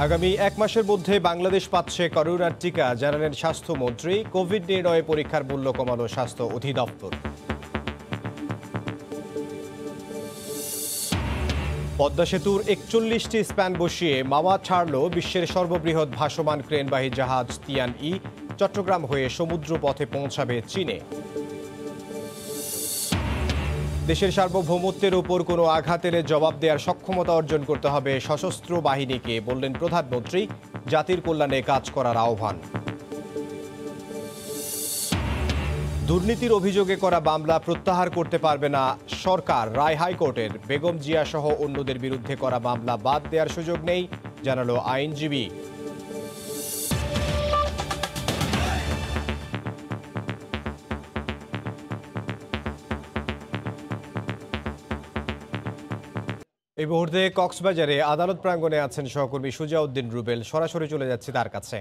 আগামী এক মাসের মধ্যে বাংলাদেশ পাচ্ছে করোনার টিকা, জানালেন স্বাস্থ্যমন্ত্রী। কোভিড নির্ণয়ে পরীক্ষার মূল্য কমালো স্বাস্থ্য অধিদপ্তর। পদ্মা সেতুর ৪১টি স্প্যান বসিয়ে মাওয়া ছাড়ল বিশ্বের সর্ববৃহৎ ভাসমান ক্রেনবাহী জাহাজ তিয়ান-ই। চট্টগ্রাম হয়ে সমুদ্র পথে পৌঁছাবে চীনে। দেশের সার্বভৌমত্বের উপর কোনো আঘাত এলে জবাব দেওয়ার সক্ষমতা অর্জন করতে হবে সশস্ত্র বাহিনীকে, বললেন প্রধানমন্ত্রী। জাতির কল্যাণে কাজ করার আহ্বান। দুর্নীতির অভিযোগে করা মামলা প্রত্যাহার করতে পারবে না সরকার, রায় হাইকোর্টের। বেগম জিয়া সহ অন্যদের বিরুদ্ধে করা মামলা বাদ দেওয়ার সুযোগ নেই, জানালো আইনজীবী। এই মুহূর্তে কক্সবাজারে আদালত প্রাঙ্গণে আছেন সহকর্মী সুজাউদ্দিন রুবেল। সরাসরি চলে যাচ্ছে তার কাছে।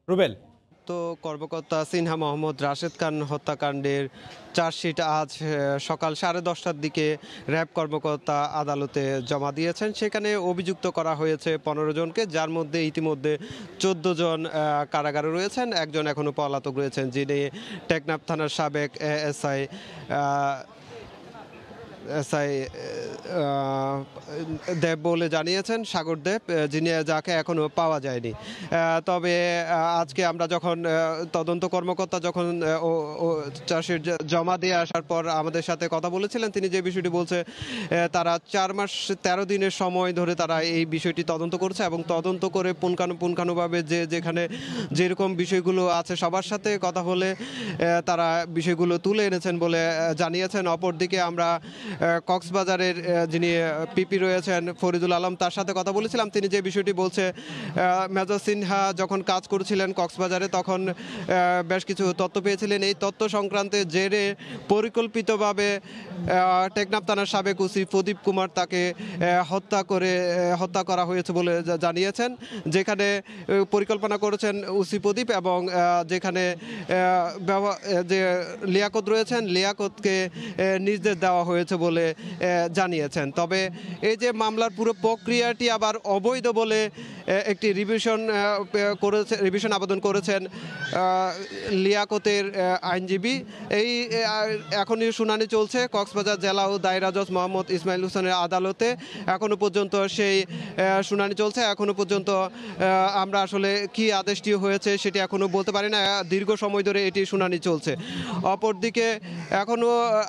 রুবেল, তো কর্মকর্তা সিনহা মোহাম্মদ রাশেদ খান হত্যাকাণ্ডের চার্জশিট আজ সকাল 10:30টার দিকে র্যাব কর্মকর্তা আদালতে জমা দিয়েছেন। সেখানে অভিযুক্ত করা হয়েছে 15 জনকে, যার মধ্যে ইতিমধ্যে 14 জন কারাগারে রয়েছেন, একজন এখনও পলাতক রয়েছেন, যিনি টেকনাফ থানার সাবেক এসআই দেব বলে জানিয়েছেন, সাগর দেব, যাকে এখনও পাওয়া যায়নি। তবে আজকে আমরা যখন তদন্ত কর্মকর্তা যখন চার্জশিট জমা দিয়ে আসার পর আমাদের সাথে কথা বলেছিলেন, তিনি যে বিষয়টি বলছে, তারা 4 মাস 13 দিনের সময় ধরে তারা এই বিষয়টি তদন্ত করছে এবং তদন্ত করে পুঙ্খানুপুঙ্খানুভাবে যেখানে যেরকম বিষয়গুলো আছে সবার সাথে কথা বলে তারা বিষয়গুলো তুলে এনেছেন বলে জানিয়েছেন। অপরদিকে আমরা কক্সবাজারের যিনি পিপি রয়েছেন ফরিদুল আলম, তার সাথে কথা বলেছিলাম। তিনি যে বিষয়টি বলছে, মেজর সিনহা যখন কাজ করছিলেন কক্সবাজারে তখন বেশ কিছু তথ্য পেয়েছিলেন। এই তথ্য সংক্রান্তে জেরে পরিকল্পিতভাবে টেকনাফ থানার সাবেক ওসি প্রদীপ কুমার তাকে হত্যা করা হয়েছে বলে জানিয়েছেন, যেখানে পরিকল্পনা করেছেন ওসি প্রদীপ এবং যেখানে যে লিয়াকত রয়েছেন, লিয়াকতকে নির্দেশ দেওয়া হয়েছে বলে জানিয়েছেন। তবে এই যে মামলার পুরো প্রক্রিয়াটি আবার অবৈধ বলে একটি রিভিশন আবেদন করেছেন লিয়াকতের আইনজীবী। এখনই শুনানি চলছে কক্সবাজার জেলা ও দায়রা জজ মোহাম্মদ ইসমাইল হোসেনের আদালতে। এখনো পর্যন্ত সেই শুনানি চলছে। এখনো পর্যন্ত আমরা আসলে কি আদেশটি হয়েছে সেটি এখনো বলতে পারি না। দীর্ঘ সময় ধরে এটি শুনানি চলছে। অপরদিকে এখনো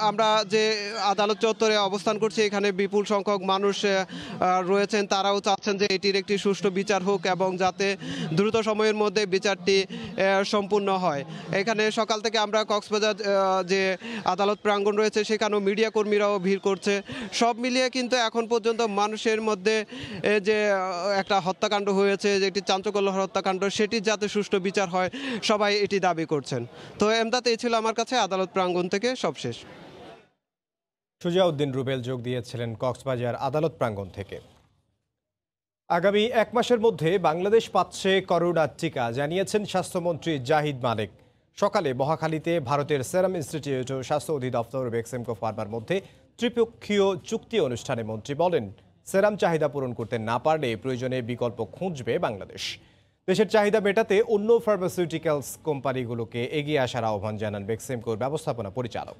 আমরা যে আদালত চত্বরে অবস্থান করছি, এখানে বিপুল সংখ্যক মানুষ রয়েছেন। তারাও চাচ্ছেন যে এটির একটি সুষ্ঠু বিচার হোক এবং যাতে দ্রুত সময়ের মধ্যে বিচারটি সম্পূর্ণ হয়। এখানে সকাল থেকে আমরা কক্সবাজার যে আদালত প্রাঙ্গণ রয়েছে সেখানেও মিডিয়া কর্মীরাও ভিড় করছে। সব মিলিয়ে কিন্তু এখন পর্যন্ত মানুষের মধ্যে যে একটা হত্যাকাণ্ড হয়েছে, যে একটি চাঞ্চল্যকর হত্যাকাণ্ড, সেটি যাতে সুষ্ঠু বিচার হয় সবাই এটি দাবি করছেন। তো এমদাদ, এই ছিল আমার কাছে আদালত প্রাঙ্গণ থেকে সবশেষ। সুজাউদ্দিন রুবেল যোগ দিয়েছিলেন কক্সবাজার আদালত প্রাঙ্গণ থেকে। আগামী এক মাসের মধ্যে বাংলাদেশ পাচ্ছে করোনার টিকা, জানিয়েছেন স্বাস্থ্যমন্ত্রী জাহিদ মালেক। সকালে মহাখালীতে ভারতের সেরাম ইনস্টিটিউট ও স্বাস্থ্য অধিদপ্তর বেক্সিমকো ফার্মার মধ্যে ত্রিপক্ষীয় চুক্তি অনুষ্ঠানে মন্ত্রী বলেন, সেরাম চাহিদা পূরণ করতে না পারলে প্রয়োজনে বিকল্প খুঁজবে বাংলাদেশ। দেশের চাহিদা মেটাতে অন্য ফার্মাসিউটিক্যালস কোম্পানিগুলোকে এগিয়ে আসার আহ্বান জানান বেক্সিমকোর ব্যবস্থাপনা পরিচালক।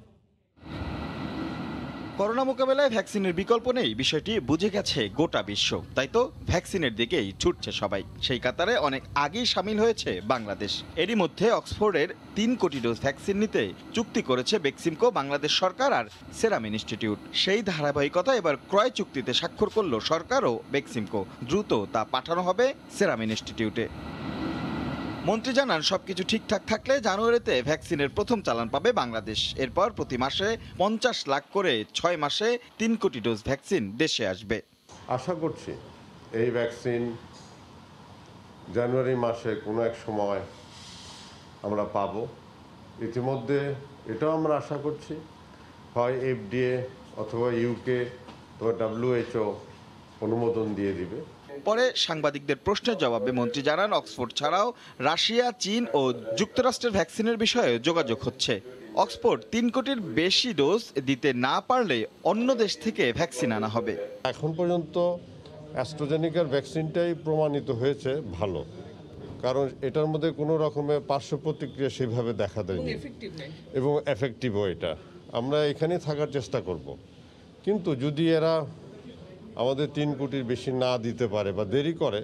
করোনা মোকাবেলায় ভ্যাকসিনের বিকল্প নেই, বিষয়টি বুঝে গেছে গোটা বিশ্ব। তাই তো ভ্যাকসিনের দিকেই ছুটছে সবাই। সেই কাতারে অনেক আগেই সামিল হয়েছে বাংলাদেশ। এরই মধ্যে অক্সফোর্ডের 3 কোটি ডোজ ভ্যাকসিন নিতে চুক্তি করেছে বেক্সিমকো, বাংলাদেশ সরকার আর সেরাম ইনস্টিটিউট। সেই ধারাবাহিকতা এবার ক্রয় চুক্তিতে স্বাক্ষর করল সরকার ও বেক্সিমকো। দ্রুত তা পাঠানো হবে সেরাম ইনস্টিটিউটে। মন্ত্রী জানান, সবকিছু ঠিকঠাক থাকলে জানুয়ারিতে ভ্যাকসিনের প্রথম চালান পাবে বাংলাদেশ। এরপর প্রতি মাসে 50 লাখ করে 6 মাসে 3 কোটি ডোজ ভ্যাকসিন দেশে আসবে। আশা করছি এই ভ্যাকসিন জানুয়ারি মাসে কোনো এক সময় আমরা পাব। ইতিমধ্যে এটাও আমরা আশা করছি হয় FDA অথবা UK অথবা WHO অনুমোদন দিয়ে দিবে। পরে সাংবাদিকদের প্রশ্নের জবাবে মন্ত্রী জানান, অক্সফোর্ড ছাড়াও রাশিয়া, চীন ও যুক্তরাষ্ট্রের ভ্যাকসিনের বিষয়ে যোগাযোগ হচ্ছে। অক্সফোর্ড 3 কোটির বেশি ডোজ দিতে না পারলে অন্য দেশ থেকে ভ্যাকসিন আনা হবে। এখন পর্যন্ত অ্যাস্ট্রাজেনেকার ভ্যাকসিনটাই প্রমাণিত হয়েছে ভালো, কারণ এটার মধ্যে কোনো রকমের পার্শ্ব প্রতিক্রিয়া সেভাবে দেখা দেয়নি এবং এফেক্টিভও। এটা আমরা এখানে থাকার চেষ্টা করব, কিন্তু যদি এরা আমাদের 3 কোটির বেশি না দিতে পারে বা দেরি করে,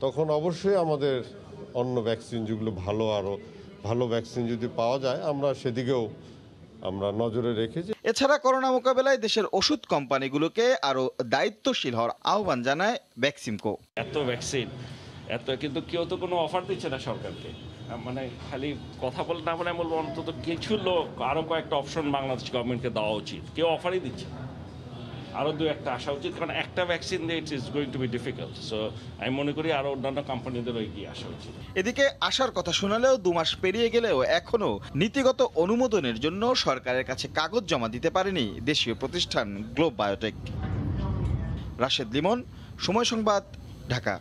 তখন অবশ্যই আমাদের অন্য ভ্যাকসিন যেগুলো ভালো, আরও ভালো ভ্যাকসিন যদি পাওয়া যায় আমরা সেদিকেও আমরা নজরে রেখেছি। এছাড়া করোনা মোকাবেলায় দেশের ওষুধ কোম্পানিগুলোকে আরও দায়িত্বশীল হওয়ার আহ্বান জানায় ভ্যাকসিমকো। এত ভ্যাকসিন কিন্তু কেউ তো কোনো অফার দিচ্ছে না সরকারকে, মানে খালি কথা বলে না, মানে বলবো অন্তত কিছু লোক আরও কয়েকটা অপশন বাংলাদেশ গভর্নমেন্টকে দেওয়া উচিত। কেউ অফারই দিচ্ছে না, আরও 2-1টা আসা উচিত, কারণ একটা ভ্যাকসিন দিয়ে it is going to be difficult. So আমি মনে করি আরও অন্যান্য কোম্পানিদেরও এগিয়ে আসা উচিত। এদিকে আসার কথা শোনালেও 2 মাস পেরিয়ে গেলেও এখনও নীতিগত অনুমোদনের জন্য সরকারের কাছে কাগজ জমা দিতে পারেনি দেশীয় প্রতিষ্ঠান গ্লোব বায়োটেক। রাশেদ লিমন, সময় সংবাদ, ঢাকা।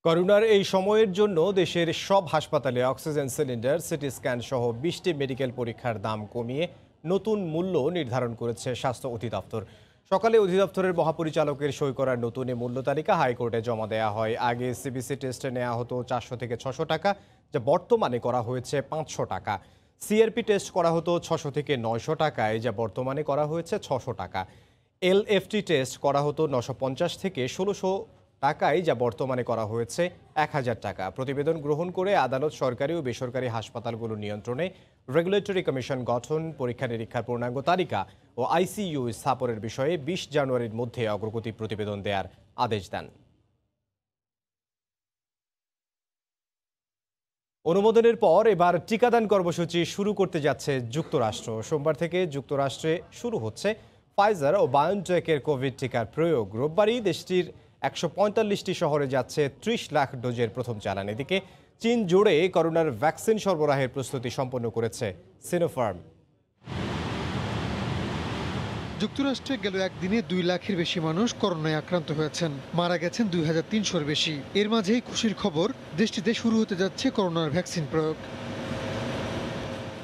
করোনার এই সময়ের জন্য দেশের সব হাসপাতালে অক্সিজেন সিলিন্ডার, সিটি স্ক্যান সহ 20টি মেডিকেল পরীক্ষার দাম কমিয়ে নতুন মূল্য নির্ধারণ করেছে স্বাস্থ্য অধিদপ্তর। সকালে অধিদপ্তরের মহাপরিচালকের সই করার নতুন এই মূল্য তালিকা হাইকোর্টে জমা দেওয়া হয়। আগে সিবিসি টেস্টে নেওয়া হতো 400 থেকে 600 টাকা, যা বর্তমানে করা হয়েছে 500 টাকা। সিআরপি টেস্ট করা হতো 600 থেকে 900 টাকায়, যা বর্তমানে করা হয়েছে 600 টাকা। এলএফটি টেস্ট করা হতো 950 থেকে 1600 টাকায়, যা বর্তমানে করা হয়েছে 1000 টাকা। প্রতিবেদন গ্রহণ করে আদালত সরকারি ও বেসরকারি হাসপাতালগুলোর নিয়ন্ত্রণে রেগুলেটরি কমিশন গঠন, পরীক্ষা নিরীক্ষার পূর্ণাঙ্গ তালিকা ও আইসিইউ স্থাপনের বিষয়ে 20 জানুয়ারির মধ্যে অগ্রগতি প্রতিবেদন দেওয়ার আদেশ দেন। অনুমোদনের পর এবার টিকাদান কর্মসূচি শুরু করতে যাচ্ছে যুক্তরাষ্ট্র। সোমবার থেকে যুক্তরাষ্ট্রে শুরু হচ্ছে ফাইজার ও বায়োনটেকের কোভিড টিকার প্রয়োগ। রোববারই দেশটির 145টি শহরে যাচ্ছে 30 লাখ ডোজের প্রথম চালান। এদিকে চীন জুড়ে করোনার ভ্যাকসিন সরবরাহের প্রস্তুতি সম্পন্ন করেছে সিনোফার্ম। যুক্তরাষ্ট্রে গেল একদিনে 2 লাখের বেশি মানুষ করোনায় আক্রান্ত হয়েছেন, মারা গেছেন 2300-র বেশি। এর মাঝেই খুশির খবর, দেশটিতে শুরু হতে যাচ্ছে করোনার ভ্যাকসিন প্রয়োগ।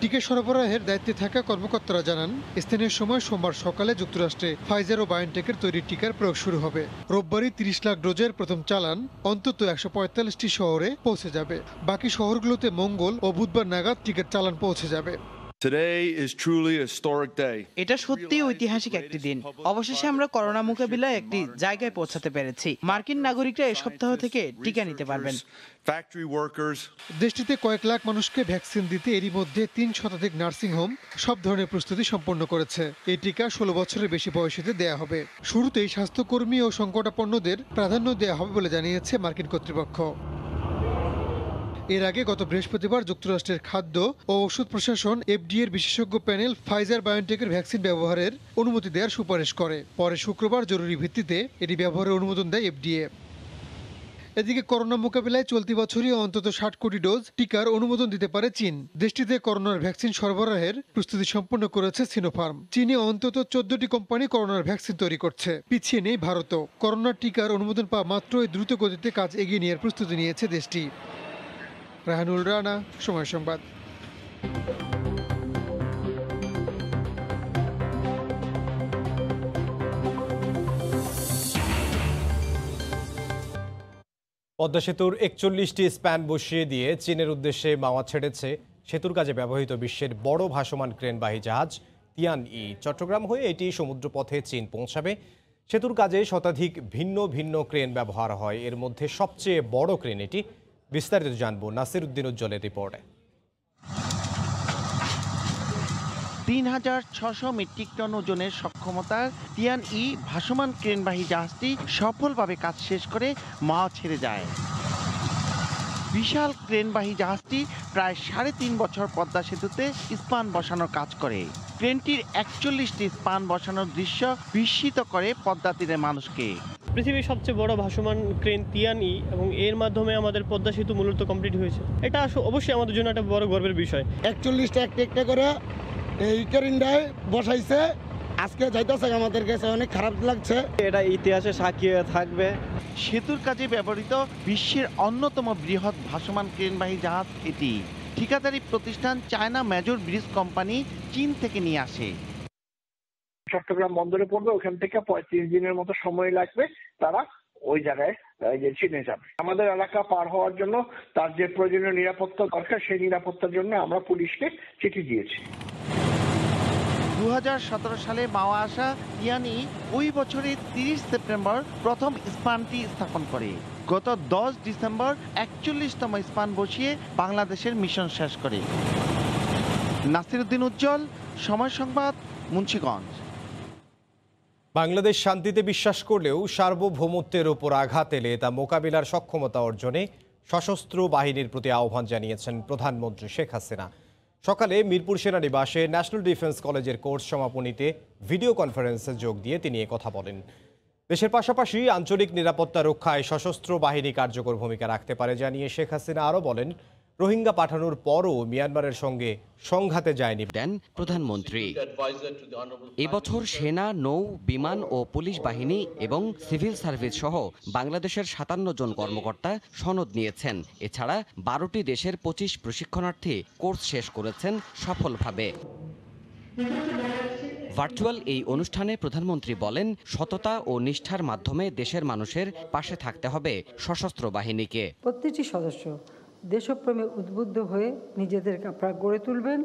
টিকা সরবরাহের দায়িত্বে থাকা কর্মকর্তারা জানান, স্থানীয় সময় সোমবার সকালে যুক্তরাষ্ট্রে ফাইজার ও বায়োনটেকের তৈরি টিকার প্রয়োগ শুরু হবে। রোববারই 30 লাখ ডোজের প্রথম চালান অন্তত 145টি শহরে পৌঁছে যাবে। বাকি শহরগুলোতে মঙ্গল ও বুধবার নাগাদ টিকার চালান পৌঁছে যাবে। এটা সত্যিই ঐতিহাসিক একটি দিন। অবশেষে আমরা করোনা মোকাবিলায় একটি জায়গায় পৌঁছাতে পেরেছি। মার্কিন নাগরিকরা এই সপ্তাহ থেকে টিকা নিতে পারবেন। দেশটিতে কয়েক লাখ মানুষকে ভ্যাকসিন দিতে এরই মধ্যে 3 শতাধিক নার্সিংহোম সব ধরনের প্রস্তুতি সম্পন্ন করেছে। এই টিকা 16 বছরের বেশি বয়সীদের দেয়া হবে। শুরুতেই স্বাস্থ্যকর্মী ও সংকটাপন্নদের প্রাধান্য দেওয়া হবে বলে জানিয়েছে মার্কিন কর্তৃপক্ষ। এর আগে গত বৃহস্পতিবার যুক্তরাষ্ট্রের খাদ্য ও ওষুধ প্রশাসন এফডিএ এর বিশেষজ্ঞ প্যানেল ফাইজার বায়োনটেকের ভ্যাকসিন ব্যবহারের অনুমতি দেওয়ার সুপারিশ করে। পরে শুক্রবার জরুরি ভিত্তিতে এটি ব্যবহারের অনুমোদন দেয় এফডিএ। এদিকে করোনা মোকাবিলায় চলতি বছরই অন্তত 60 কোটি ডোজ টিকার অনুমোদন দিতে পারে চীন। দেশটিতে করোনার ভ্যাকসিন সরবরাহের প্রস্তুতি সম্পন্ন করেছে সিনোফার্ম। চীনে অন্তত 14টি কোম্পানি করোনার ভ্যাকসিন তৈরি করছে। পিছিয়ে নেই ভারতও। করোনার টিকার অনুমোদন পাওয়া মাত্রই দ্রুত গতিতে কাজ এগিয়ে নেওয়ার প্রস্তুতি নিয়েছে দেশটি। রাহানুল রানা, সময় সংবাদ। পদ্মা সেতুর 41টি স্প্যান বসিয়ে দিয়ে চীনের উদ্দেশ্যে মাওয়া ছেড়েছে সেতুর কাজে ব্যবহৃত বিশ্বের বড় ভাসমান ক্রেনবাহী জাহাজ তিয়ান-ই। চট্টগ্রাম হয়ে এটি সমুদ্রপথে চীন পৌঁছাবে। সেতুর কাজে শতাধিক ভিন্ন ভিন্ন ক্রেন ব্যবহার হয়। এর মধ্যে সবচেয়ে বড় ক্রেন এটি। বিস্তারিত জানবো নাসির উদ্দিন উজ্জ্বলের রিপোর্টে। 3600 মেট্রিক টন ওজনের সক্ষমতার তিয়ান-ই ভাসমান ক্রেনবাহী জাহাজটি সফলভাবে কাজ শেষ করে মাওয়া ছেড়ে যায়। বিশাল ক্রেনবাহী জাহাজটি প্রায় 3.5 বছর পদ্মা সেতুতে স্পান বসানোর কাজ করে। ক্রেনটির 41টি স্পান বসানোর দৃশ্য বিস্মিত করে পদ্মা তীরের মানুষকে। পৃথিবীর সবচেয়ে বড় ভাসমান ক্রেন তিয়ান-ই, এবং এর মাধ্যমে আমাদের পদ্মা সেতু মূলত কমপ্লিট হয়েছে। এটা অবশ্যই আমাদের জন্য একটা বড় গর্বের বিষয়। 41টা একটা করে এই ক্রেনটায় বসাইছে, আজকে যাইতেছে, আমাদের কাছে অনেক খারাপ লাগছে। এটা ইতিহাসে সাক্ষী হয়ে থাকবে। সেতুর কাজে ব্যবহৃত বিশ্বের অন্যতম বৃহৎ ভাসমান ক্রেনবাহী জাহাজ এটি। ঠিকাদারি প্রতিষ্ঠান চায়না মেজর ব্রিজ কোম্পানি চীন থেকে নিয়ে আসে। চট্টগ্রাম বন্দরে পড়বে, ওখান থেকে 35 দিনের মতো সময় লাগবে তারা ওই জায়গায় যে চিনে যাবে। আমাদের এলাকা পার হওয়ার জন্য তার যে প্রয়োজনীয় নিরাপত্তা দরকার সেই নিরাপত্তার জন্য আমরা পুলিশকে চিঠি দিয়েছি। 2017 সালে মাওয়া আসা তিয়ানি ওই বছরের 30 সেপ্টেম্বর প্রথম স্পানটি স্থাপন করে। গত 10 ডিসেম্বর 41তম স্পান বসিয়ে বাংলাদেশের মিশন শেষ করে। নাসিরউদ্দিন উজ্জ্বল, সময় সংবাদ, মুন্সিগঞ্জ। বাংলাদেশ শান্তিতে বিশ্বাস করলেও সার্বভৌমত্বের ওপর আঘাত এলে তা মোকাবিলার সক্ষমতা অর্জনে সশস্ত্র বাহিনীর প্রতি আহ্বান জানিয়েছেন প্রধানমন্ত্রী শেখ হাসিনা। সকালে মিরপুর সেনানিবাসে ন্যাশনাল ডিফেন্স কলেজের কোর্স সমাপনীতে ভিডিও কনফারেন্সে যোগ দিয়ে তিনি কথা বলেন। দেশের পাশাপাশি আঞ্চলিক নিরাপত্তা রক্ষায় সশস্ত্র বাহিনী কার্যকর ভূমিকা রাখতে পারে জানিয়ে শেখ হাসিনা আরও বলেন, রোহিঙ্গা পাঠানোর পরও মিয়ানমারের সঙ্গে সংঘাতে যায়নি দেন প্রধানমন্ত্রী। এবছর সেনা, নৌ, বিমান ও পুলিশ বাহিনী এবং সিভিল সার্ভিস সহ বাংলাদেশের 57 জন কর্মকর্তা সনদ নিয়েছেন। এছাড়া 12টি দেশের 25 প্রশিক্ষণার্থী কোর্স শেষ করেছেন সফলভাবে। ভার্চুয়াল এই অনুষ্ঠানে প্রধানমন্ত্রী বলেন, সততা ও নিষ্ঠার মাধ্যমে দেশের মানুষের পাশে থাকতে হবে সশস্ত্র বাহিনীকে। প্রতিটি সদস্য দেশপ্রেমে উদ্বুদ্ধ হয়ে নিজেদেরকে আপনারা গড়ে তুলবেন,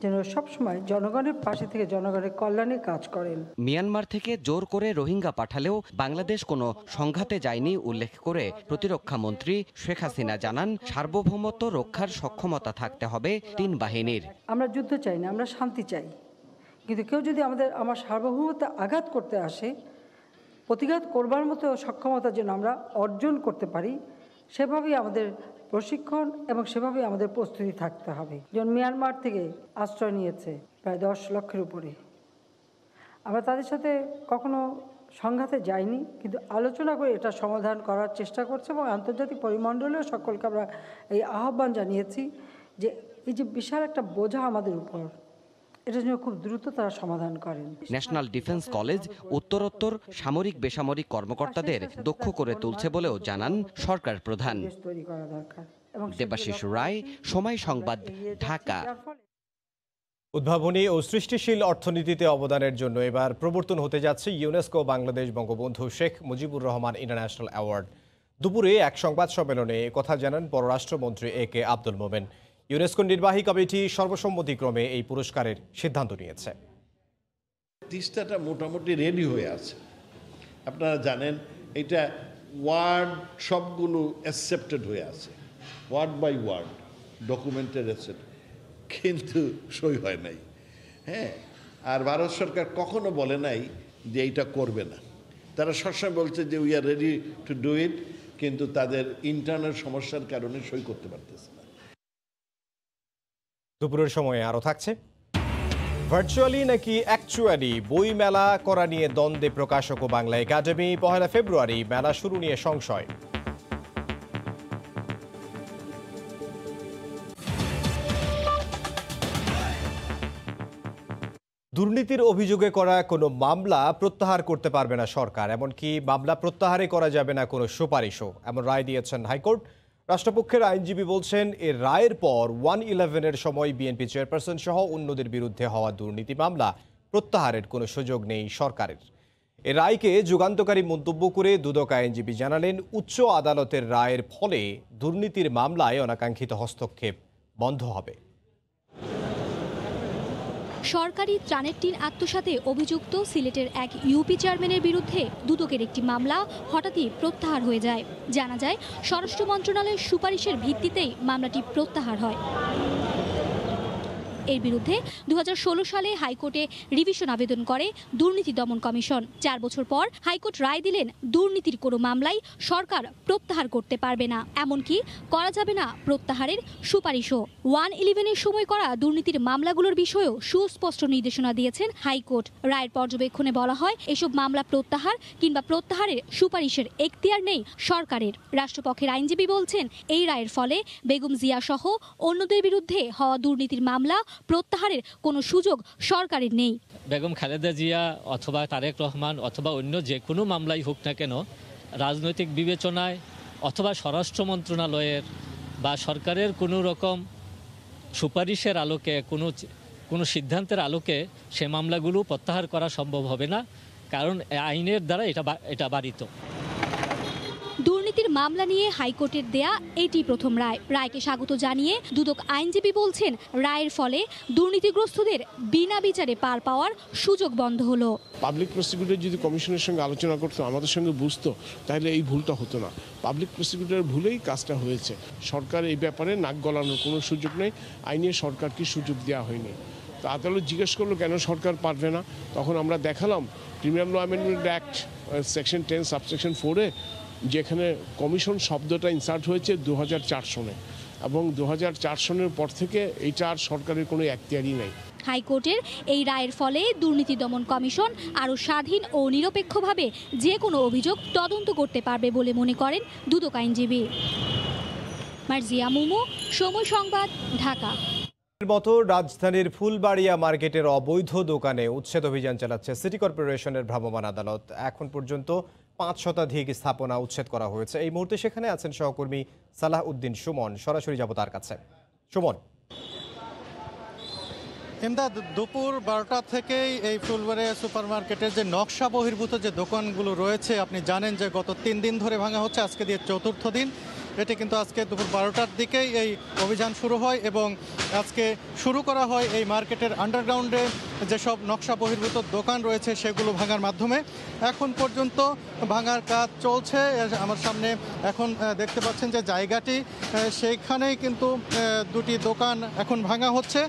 যেন সবসময় জনগণের পাশে থেকে জনগণের কল্যাণে কাজ করেন। মিয়ানমার থেকে জোর করে রোহিঙ্গা পাঠালেও বাংলাদেশ কোনো সংঘাতে যায়নি উল্লেখ করে প্রতিরক্ষা মন্ত্রী শেখ হাসিনা জানান, সার্বভৌমত্ব রক্ষার সক্ষমতা থাকতে হবে 3 বাহিনীর। আমরা যুদ্ধ চাই না, আমরা শান্তি চাই, কিন্তু কেউ যদি আমার সার্বভৌমত্বে আঘাত করতে আসে, প্রতিঘাত করবার মতো সক্ষমতা যেন আমরা অর্জন করতে পারি, সেভাবেই আমাদের প্রশিক্ষণ এবং সেভাবেই আমাদের প্রস্তুতি থাকতে হবে। যেমন মিয়ানমার থেকে আশ্রয় নিয়েছে প্রায় 10 লক্ষের উপরে। আমরা তাদের সাথে কখনো সংঘাতে যাইনি, কিন্তু আলোচনা করে এটা সমাধান করার চেষ্টা করছে এবং আন্তর্জাতিক পরিমণ্ডলেও সকলকে আমরা এই আহ্বান জানিয়েছি যে এই যে বিশাল একটা বোঝা আমাদের উপর, এটা যেন খুব দ্রুত তারা সমাধান করেন। ন্যাশনাল ডিফেন্স কলেজ উত্তরোত্তর সামরিক বেসামরিক কর্মকর্তাদের দক্ষ করে তুলছে বলেও জানান সরকার প্রধান। দেবাশিস রায়, সময় সংবাদ, ঢাকা। উদ্ভাবনী ও সৃষ্টিশীল অর্থনীতিতে অবদানের জন্য এবার প্রবর্তন হতে যাচ্ছে UNESCO Bangladesh Bangabandhu Sheikh Mujibur Rahman international award. দুপুরে এক সংবাদ সম্মেলনে কথা জানান পররাষ্ট্রমন্ত্রী AK আব্দুল মোমেন। ইউনেস্কো নির্বাহী কমিটি সর্বসম্মতিক্রমে এই পুরস্কারের সিদ্ধান্ত নিয়েছে। তিস্তাটা মোটামুটি রেডি হয়ে আছে। আপনারা জানেন এটা ওয়ার্ড সবগুলো অ্যাকসেপ্টেড হয়ে আছে, ওয়ার্ড বাই ওয়ার্ড ডকুমেন্টের অ্যাকসেপ্ট, কিন্তু সই হয় নাই। হ্যাঁ, আর ভারত সরকার কখনো বলে নাই যে এইটা করবে না। তারা সবসময় বলছে যে we are ready to do it, কিন্তু তাদের ইন্টারনাল সমস্যার কারণে সই করতে পারতেছে না। দুপুরের সময়ে আরও থাকছে, ভার্চুয়ালি নাকি অ্যাকচুয়ালি বই মেলা করা নিয়ে দ্বন্দ্বে প্রকাশক ও বাংলা একাডেমি। 1 ফেব্রুয়ারি মেলা শুরু নিয়ে সংশয়। দুর্নীতির অভিযোগে করা কোনো মামলা প্রত্যাহার করতে পারবে না সরকার, এমনকি মামলা প্রত্যাহারে করা যাবে না কোনো সুপারিশও, এমন রায় দিয়েছেন হাইকোর্ট। রাষ্ট্রপক্ষের আইনজীবী বলছেন, এর রায়ের পর 1/11-এর সময় বিএনপি চেয়ারপারসন সহ অন্যদের বিরুদ্ধে হওয়া দুর্নীতি মামলা প্রত্যাহারের কোনো সুযোগ নেই সরকারের। এ রায়কে যুগান্তকারী মন্তব্য করে দুদক আইনজীবী জানালেন, উচ্চ আদালতের রায়ের ফলে দুর্নীতির মামলায় অনাকাঙ্ক্ষিত হস্তক্ষেপ বন্ধ হবে। সরকারি ত্রাণের টিন আত্মসাতে অভিযুক্ত সিলেটের এক ইউপি চেয়ারম্যানের বিরুদ্ধে দুদকের একটি মামলা হঠাৎই প্রত্যাহার হয়ে যায়। জানা যায়, স্বরাষ্ট্র মন্ত্রণালয়ের সুপারিশের ভিত্তিতেই মামলাটি প্রত্যাহার হয়। এর বিরুদ্ধে 2016 সালে হাইকোর্টে রিভিশন আবেদন করে দুর্নীতি দমন কমিশন। 4 বছর পর হাইকোর্ট রায় দিলেন, দুর্নীতির কোনো মামলাই সরকার প্রত্যাহার করতে পারবে না, এমনকি করা যাবে না প্রত্যাহারের সুপারিশও। 1/11-এর সময় করা দুর্নীতির মামলাগুলোর বিষয়েও সুস্পষ্ট নির্দেশনা দিয়েছেন হাইকোর্ট। রায়ের পর্যবেক্ষণে বলা হয়, এসব মামলা প্রত্যাহার কিংবা প্রত্যাহারের সুপারিশের এখতিয়ার নেই সরকারের। রাষ্ট্রপক্ষের আইনজীবী বলছেন, এই রায়ের ফলে বেগম জিয়া সহ অন্যদের বিরুদ্ধে হওয়া দুর্নীতির মামলা প্রত্যাহারের কোনো সুযোগ সরকারের নেই। বেগম খালেদা জিয়া অথবা তারেক রহমান অথবা অন্য যে কোনো মামলাই হোক না কেন, রাজনৈতিক বিবেচনায় অথবা স্বরাষ্ট্র মন্ত্রণালয়ের বা সরকারের কোনো রকম সুপারিশের আলোকে কোনো সিদ্ধান্তের আলোকে সে মামলাগুলো প্রত্যাহার করা সম্ভব হবে না, কারণ আইনের দ্বারা এটা বারিত। দুর্নীতির মামলা নিয়ে হাইকোর্টের দেয়া এটি প্রথম রায়। রায়কে স্বাগত জানিয়ে দুদক আইনজীবী বলছেন, রায়ের ফলে দুর্নীতিগ্রস্তদের বিনা বিচারে পার পাওয়ার সুযোগ বন্ধ হলো। পাবলিক প্রসিকিউটর যদি কমিশনের সঙ্গে আলোচনা করতো, আমাদের সঙ্গে বুঝতো, তাহলে এই ভুলটা হতো না। পাবলিক প্রসিকিউটরের ভুলেই কাজটা হয়েছে। সরকার এই ব্যাপারে নাক গলানোর কোনো সুযোগ নেই, আইনে সরকারকে সুযোগ দেওয়া হয়নি। তো আদালত জিজ্ঞেস করলো কেন সরকার পারবে না, তখন আমরা দেখালাম criminal law amendment act section 10 subsection 4-এ যেখানে কমিশন শব্দটা ইনসার্ট হয়েছে 2004 সনে, এবং 2004 সনের পর থেকে এইটা আর সরকারের কোনো এখতিয়ারই নেই। হাইকোর্টের এই রায়ের ফলে দুর্নীতি দমন কমিশন আরও স্বাধীন ও নিরপেক্ষভাবে যে কোনো অভিযোগ তদন্ত করতে পারবে বলে মনে করেন দুদক আইনজীবী। মার্জিয়া মুমু, সময় সংবাদ, ঢাকা। মতো রাজধানীর ফুলবাড়িয়া মার্কেটের অবৈধ দোকানে উচ্ছেদ অভিযান চালাচ্ছে সিটি কর্পোরেশনের ভ্রাম্যমাণ আদালত। এখন পর্যন্ত 5 শতাধিক স্থাপনা উচ্ছেদ করা হয়েছে। এই মুহূর্তে সেখানে আছেন সহকর্মী সালাহ উদ্দিন সুমন। সরাসরি যাব তার কাছে। সুমন, এমদাদ, দুপুর 12টা থেকেই এই ফুলবাড়িয়া সুপার মার্কেটের যে নকশা বহির্ভূত যে দোকানগুলো রয়েছে, আপনি জানেন যে গত 3 দিন ধরে ভাঙা হচ্ছে, আজকে দিয়ে 4র্থ দিন। এটি কিন্তু আজকে দুপুর 12টার দিকেই এই অভিযান শুরু হয় এবং আজকে শুরু করা হয় এই মার্কেটের আন্ডারগ্রাউন্ডে যেসব নকশা বহির্ভূত দোকান রয়েছে সেগুলো ভাঙার মাধ্যমে। এখন পর্যন্ত ভাঙার কাজ চলছে। আমার সামনে এখন দেখতে পাচ্ছেন যে জায়গাটি, সেইখানেই কিন্তু 2টি দোকান এখন ভাঙা হচ্ছে।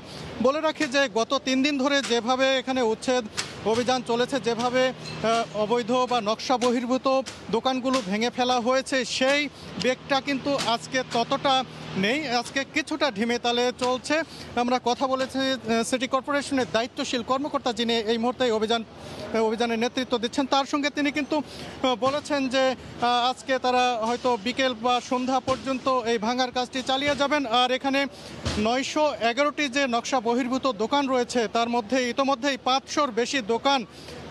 বলে রাখি যে গত 3 দিন ধরে যেভাবে এখানে উচ্ছেদ অভিযান চলেছে, যেভাবে অবৈধ বা নকশা বহির্ভূত দোকানগুলো ভেঙে ফেলা হয়েছে, সেই বেগটা কিন্তু আজকে ততটা নেই। আজকে কিছুটা ঢিমে তালে চলছে। আমরা কথা বলেছি সিটি কর্পোরেশনের দায়িত্বশীল কর্মকর্তা, যিনি এই মুহূর্তে অভিযানের নেতৃত্ব দিচ্ছেন, তার সঙ্গে তিনি কিন্তু বলেছেন যে আজকে তারা হয়তো বিকেল বা সন্ধ্যা পর্যন্ত এই ভাঙার কাজটি চালিয়ে যাবেন। আর এখানে 911টি যে নকশা বহির্ভূত দোকান রয়েছে, তার মধ্যে ইতোমধ্যেই 500-র বেশি দোকান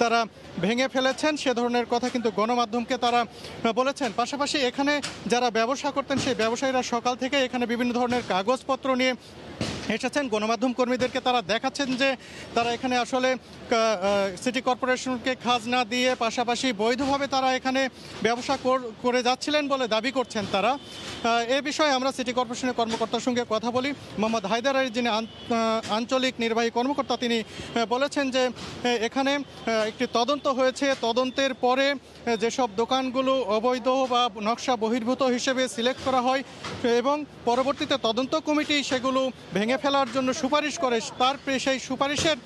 তারা ভেঙে ফেলেছেন, সে ধরনের কথা কিন্তু গণমাধ্যমকে তারা বলেছেন। পাশাপাশি এখানে যারা ব্যবসা করতেন, সেই ব্যবসায়ীরা সকাল থেকে এখানে বিভিন্ন ধরনের কাগজপত্র নিয়ে এসেছেন। গণমাধ্যম কর্মীদেরকে তারা দেখাচ্ছেন যে তারা এখানে আসলে সিটি কর্পোরেশনকে খাজনা দিয়ে পাশাপাশি বৈধভাবে তারা এখানে ব্যবসা করে যাচ্ছিলেন বলে দাবি করছেন তারা। এ বিষয়ে আমরা সিটি কর্পোরেশনের কর্মকর্তার সঙ্গে কথা বলি। মোহাম্মদ হায়দার আলী, যিনি আঞ্চলিক নির্বাহী কর্মকর্তা, তিনি বলেছেন যে এখানে একটি তদন্ত হয়েছে। তদন্তের পরে যেসব দোকানগুলো অবৈধ বা নকশা বহির্ভূত হিসেবে সিলেক্ট করা হয় এবং পরবর্তীতে তদন্ত কমিটি সেগুলো ভেঙে ফেলার জন্য সুপারিশ করে, তার সেই সুপারিশের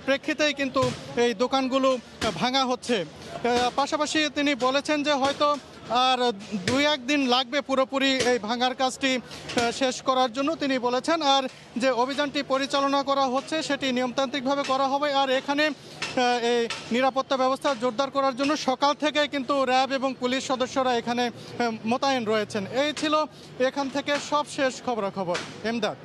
প্রেক্ষিতেই কিন্তু এই দোকানগুলো ভাঙা হচ্ছে। পাশাপাশি তিনি বলেছেন যে হয়তো আর 2-1 দিন লাগবে পুরোপুরি এই ভাঙার কাজটি শেষ করার জন্য তিনি বলেছেন। আর যে অভিযানটি পরিচালনা করা হচ্ছে সেটি নিয়মতান্ত্রিকভাবে করা হবে। আর এখানে এই নিরাপত্তা ব্যবস্থা জোরদার করার জন্য সকাল থেকে কিন্তু র্যাব এবং পুলিশ সদস্যরা এখানে মোতায়েন রয়েছেন। এই ছিল এখান থেকে সব শেষ খবরাখবর। এমদাদ।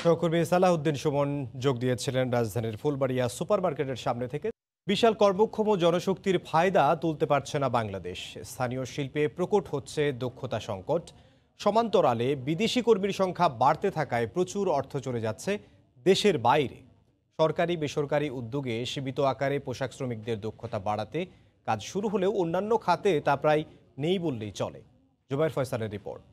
সহকর্মী সালাহ উদ্দিন সুমন যোগ দিয়েছিলেন রাজধানীর ফুলবাড়িয়া সুপার মার্কেটের সামনে থেকে। বিশাল কর্মক্ষম জনশক্তির ফায়দা তুলতে পারছে না বাংলাদেশ। স্থানীয় শিল্পে প্রকট হচ্ছে দক্ষতা সংকট। সমান্তরালে বিদেশি কর্মীর সংখ্যা বাড়তে থাকায় প্রচুর অর্থ চলে যাচ্ছে দেশের বাইরে। সরকারি বেসরকারি উদ্যোগে সীমিত আকারে পোশাক শ্রমিকদের দক্ষতা বাড়াতে কাজ শুরু হলেও অন্যান্য খাতে তা প্রায় নেই বললেই চলে। জুবাইর ফয়সালের রিপোর্ট।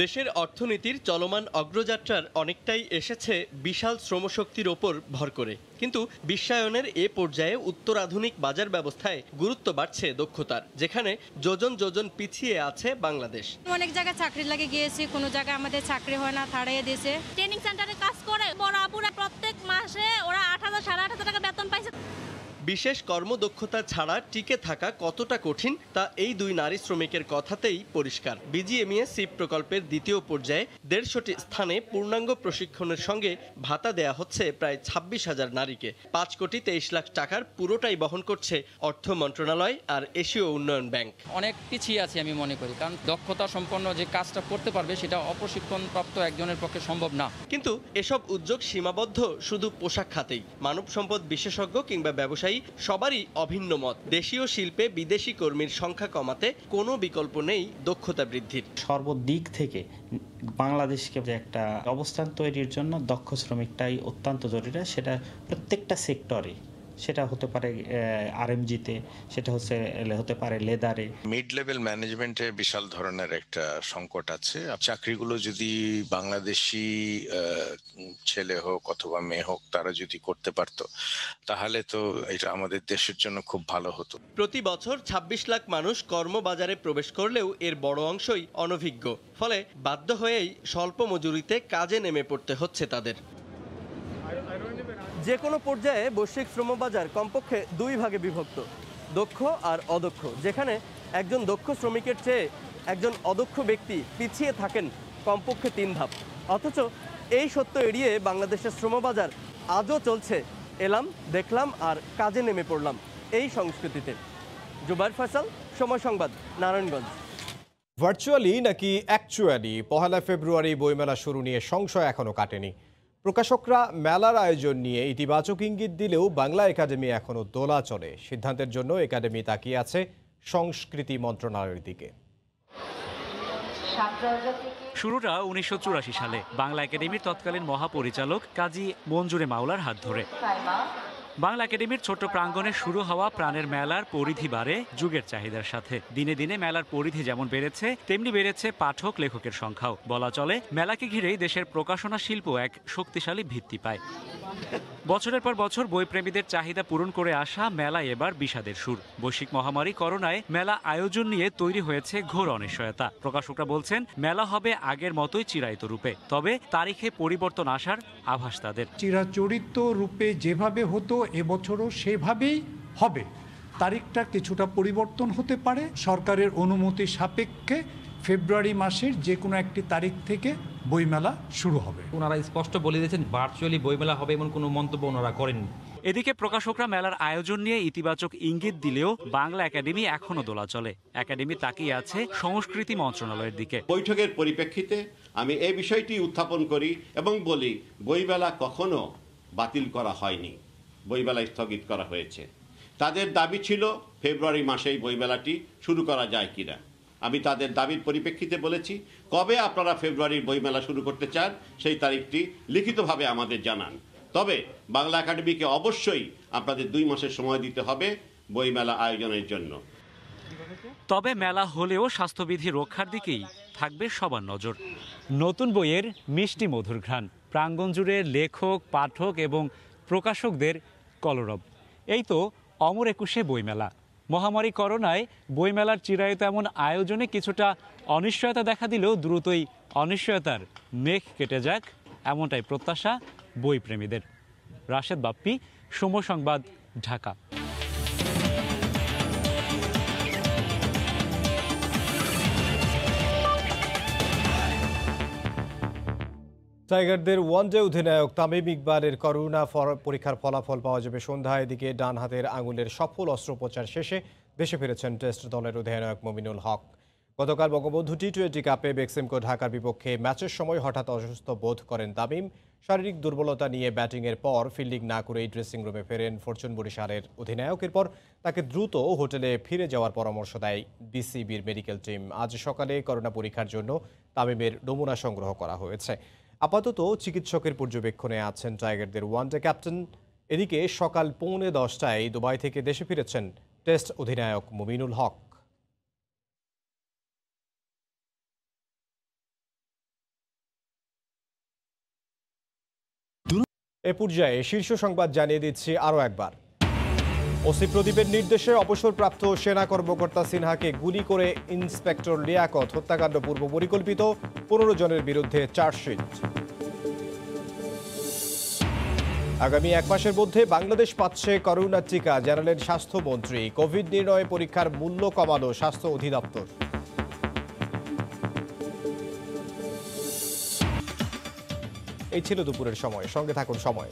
দেশের অর্থনীতির চলমান অগ্রযাত্রার অনেকটাই এসেছে বিশাল শ্রমশক্তির ওপর ভর করে, কিন্তু বিশ্বায়নের এ পর্যায়ে উত্তরাধুনিক বাজার ব্যবস্থায় গুরুত্ব বাড়ছে দক্ষতার, যেখানে যোজন যোজন পিছিয়ে আছে বাংলাদেশ। অনেক জায়গায় চাকরি লাগে গিয়েছি, কোনো জায়গায় আমাদের চাকরি হয় না, ছাড়িয়ে দিয়েছে। ট্রেনিং সেন্টারে কাজ করে বড় আপুরা প্রত্যেক মাসে ওরা 8,000 8,500 টাকা বেতন পাইছে। বিশেষ কর্মদক্ষতা ছাড়া টিকে থাকা কতটা কঠিন তা এই 2 নারী শ্রমিকের কথাতেই পরিষ্কার। বিজিএমইএ সিপ প্রকল্পের দ্বিতীয় পর্যায়ে 150টি স্থানে পূর্ণাঙ্গ প্রশিক্ষণের সঙ্গে ভাতা দেয়া হচ্ছে প্রায় 26,000 নারীকে। 5 কোটি 23 লাখ টাকার পুরোটাই বহন করছে অর্থ মন্ত্রণালয় আর এশীয় উন্নয়ন ব্যাংক। অনেক পিছিয়ে আছি আমি মনে করি, কারণ দক্ষতা সম্পন্ন যে কাজটা করতে পারবে সেটা অপ্রশিক্ষণপ্রাপ্ত একজনের পক্ষে সম্ভব না। কিন্তু এসব উদ্যোগ সীমাবদ্ধ শুধু পোশাক খাতেই। মানব সম্পদ বিশেষজ্ঞ কিংবা ব্যবসায়ী সবারই অভিন্ন মত। দেশীয় শিল্পে বিদেশি কর্মীর সংখ্যা কমাতে কোনো বিকল্প নেই দক্ষতা বৃদ্ধির। সর্বদিক থেকে বাংলাদেশকে যে একটা অবস্থান তৈরির জন্য দক্ষ শ্রমিকটাই অত্যন্ত জরুরি। সেটা প্রত্যেকটা সেক্টরে সেটা হতে পারে আরএমজিতে, সেটা হতে পারে লেদারে। মিড লেভেল ম্যানেজমেন্টে বিশাল ধরনের একটা সংকট আছে। চাকরিগুলো যদি বাংলাদেশি ছেলে হোক অথবা মেয়ে হোক তারা যদি করতে পারতো তাহলে তো এটা আমাদের দেশের জন্য খুব ভালো হতো। প্রতি বছর ২৬ লাখ মানুষ কর্মবাজারে প্রবেশ করলেও এর বড় অংশই অনভিজ্ঞ, ফলে বাধ্য হয়েই স্বল্প মজুরিতে কাজে নেমে পড়তে হচ্ছে তাদের। যে কোনো পর্যায়ে বৈশ্বিক শ্রমবাজার কমপক্ষে দুই ভাগে বিভক্ত, দক্ষ আর অদক্ষ, যেখানে একজন দক্ষ শ্রমিকের চেয়ে একজন অদক্ষ ব্যক্তি পিছিয়ে থাকেন কমপক্ষে ৩ ধাপ। অথচ এই সত্য এড়িয়ে বাংলাদেশের শ্রমবাজার আজও চলছে এলাম, দেখলাম আর কাজে নেমে পড়লাম এই সংস্কৃতিতে। জুবাইর ফয়সাল, সময় সংবাদ, নারায়ণগঞ্জ। ভার্চুয়ালি নাকি অ্যাকচুয়ালি ১ ফেব্রুয়ারি বইমেলা শুরু নিয়ে সংশয় এখনো কাটেনি। প্রকাশকরা মেলার আয়োজন নিয়ে ইতিবাচক ইঙ্গিত দিলেও বাংলা একাডেমি এখনো দোলাচলে। সিদ্ধান্তের জন্য একাডেমি তাকিয়ে আছে সংস্কৃতি মন্ত্রণালয়ের দিকে। শুরুটা ১৯৮৪ সালে বাংলা একাডেমির তৎকালীন মহাপরিচালক কাজী মঞ্জুরে মাওলার হাত ধরে। বাংলা একাডেমির ছোট্ট প্রাঙ্গণে শুরু হওয়া প্রাণের মেলার পরিধি বাড়ে যুগের চাহিদার সাথে। দিনে দিনে মেলার পরিধি যেমন বেড়েছে তেমনি বেড়েছে পাঠক লেখকের সংখ্যাও। বলা চলে মেলাকে ঘিরেই দেশের প্রকাশনা শিল্প এক শক্তিশালী ভিত্তি পায়। বছরের পর বছর বইপ্রেমীদের চাহিদা পূরণ করে আসা মেলা এবার বিষাদের সুর। বৈশ্বিক মহামারী করোনায় মেলা আয়োজন নিয়ে তৈরি হয়েছে ঘোর অনিশ্চয়তা। প্রকাশকরা বলছেন মেলা হবে আগের মতোই চিরায়ত রূপে, তবে তারিখে পরিবর্তন আসার আভাস তাদের। চিরাচরিত রূপে যেভাবে হতো এবছরও সেভাবেই হবে। তারিখটা কিছুটা পরিবর্তন হতে পারে। সরকারের অনুমতি সাপেক্ষে ফেব্রুয়ারি মাসের যে কোনো একটি তারিখ থেকে বইমেলা শুরু হবে। ওনারা স্পষ্ট বলে দিয়েছেন ভার্চুয়ালি বইমেলা হবে এমন কোনো মন্তব্য ওনারা করেননি। এদিকে প্রকাশকরা মেলার আয়োজন নিয়ে ইতিবাচক ইঙ্গিত দিলেও বাংলা একাডেমি এখনো দোলাচলে। একাডেমি তাকিয়ে আছে সংস্কৃতি মন্ত্রণালয়ের দিকে। বৈঠকের পরিপ্রেক্ষিতে আমি এই বিষয়টি উত্থাপন করি এবং বলি বইমেলা কখনো বাতিল করা হয়নি, বইমেলা স্থগিত করা হয়েছে। তাদের দাবি ছিল ফেব্রুয়ারি মাসেই বইমেলাটি শুরু করা যায় কিনা। আমি তাদের দাবির পরিপ্রেক্ষিতে বলেছি কবে আপনারা ফেব্রুয়ারির বইমেলা শুরু করতে চান সেই তারিখটি লিখিতভাবে আমাদের জানান। তবে বাংলা একাডেমিকে অবশ্যই আপনাদের 2 মাসের সময় দিতে হবে বইমেলা আয়োজনের জন্য। তবে মেলা হলেও স্বাস্থ্যবিধি রক্ষার দিকেই থাকবে সবার নজর। নতুন বইয়ের মিষ্টি মধুর ঘ্রাণ, প্রাঙ্গণ জুড়ে লেখক, পাঠক এবং প্রকাশকদের কলরব। এই তো অমর ২১শে বইমেলা। মহামারী করোনায় বইমেলার চিরায়ত এমন আয়োজনে কিছুটা অনিশ্চয়তা দেখা দিলেও দ্রুতই অনিশ্চয়তার মেঘ কেটে যাক, এমনটাই প্রত্যাশা বইপ্রেমীদের। রাশেদ বাপ্পি, সময় সংবাদ, ঢাকা। টাইগারদের ওয়ানডে অধিনায়ক তামিম ইকবালের করোনা পরীক্ষার ফলাফল পাওয়া যাবে সন্ধ্যায়। এদিকে ডান হাতের আঙুলের সফল অস্ত্রোপচার শেষে দেশে ফিরেছেন টেস্ট দলের অধিনায়ক মুমিনুল হক। গতকাল বঙ্গবন্ধু টি-20 কাপে বেক্সিমকো ঢাকার বিপক্ষে ম্যাচের সময় হঠাৎ অসুস্থ বোধ করেন তামিম। শারীরিক দুর্বলতা নিয়ে ব্যাটিংয়ের পর ফিল্ডিং না করেই ড্রেসিং রুমে ফেরেন ফরচুন বরিশালের অধিনায়ক। এরপর তাকে দ্রুত হোটেলে ফিরে যাওয়ার পরামর্শ দেয় বিসিবির মেডিকেল টিম। আজ সকালে করোনা পরীক্ষার জন্য তামিমের নমুনা সংগ্রহ করা হয়েছে। আপাতত চিকিৎসকের পর্যবেক্ষণে আছেন টাইগারদের ওয়ানডে ক্যাপ্টেন। এদিকে সকাল 10:45 দুবাই থেকে দেশে ফিরেছেন টেস্ট অধিনায়ক মুমিনুল হক। এ পর্যায়ে শীর্ষ সংবাদ জানিয়ে দিচ্ছি আরও একবার। ওসি প্রদীপের নির্দেশে অবসরপ্রাপ্ত সেনা কর্মকর্তা সিনহাকে গুলি করে ইন্সপেক্টর লিয়াকত হত্যাকাণ্ড পূর্ব পরিকল্পিত, 15 জনের বিরুদ্ধে চার্জশিট। আগামী 1 মাসের মধ্যে বাংলাদেশ পাচ্ছে করোনা টিকা, জানালেন স্বাস্থ্যমন্ত্রী। কোভিড নির্ণয় পরীক্ষার মূল্য কমালো স্বাস্থ্য অধিদপ্তর। এই ছিল দুপুরের সময়, সঙ্গে থাকুন সময়।